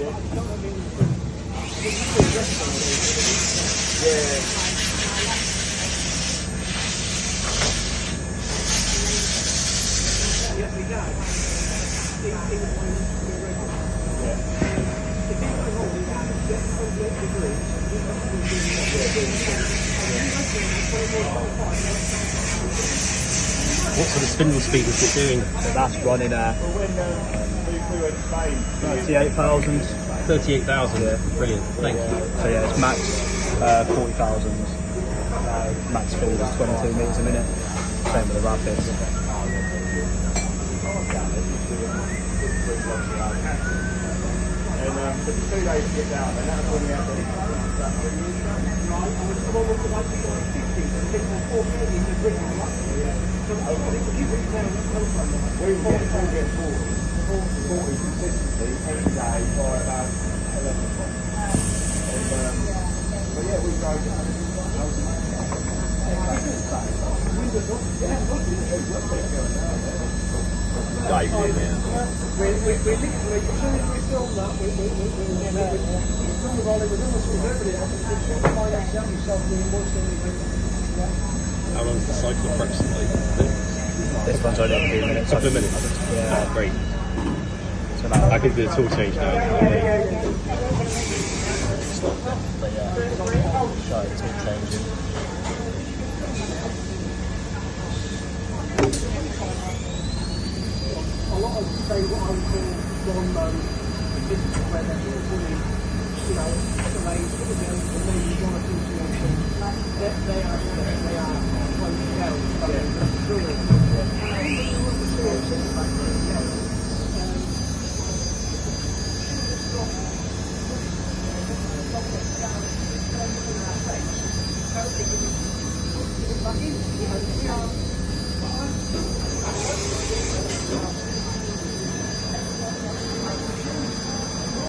What sort of spindle speed is it doing? So that's running at 38,000. 38,000. Yeah. Brilliant. Thank you. So yeah, it's max 40,000. Max speed is 22 meters a minute. Same with the rapids. And took 2 days to get down, and that was when we had the we get 40 consistently every day by about 11 o'clock. And but yeah, we go Dive in, man. we literally, as soon as we filmed that, we filmed the volley with almost everybody else. It's just to find out yourself doing what's everything. How long is the cycle approximately? This one's only a few minutes. Couple of minutes. Yeah. Oh, great. So now, I can do the tool change now. stop it. But yeah, show it tool changing. A lot of say what I would call lawn mowing, where they're fully, delayed, and maybe one or two small things. They are closed down.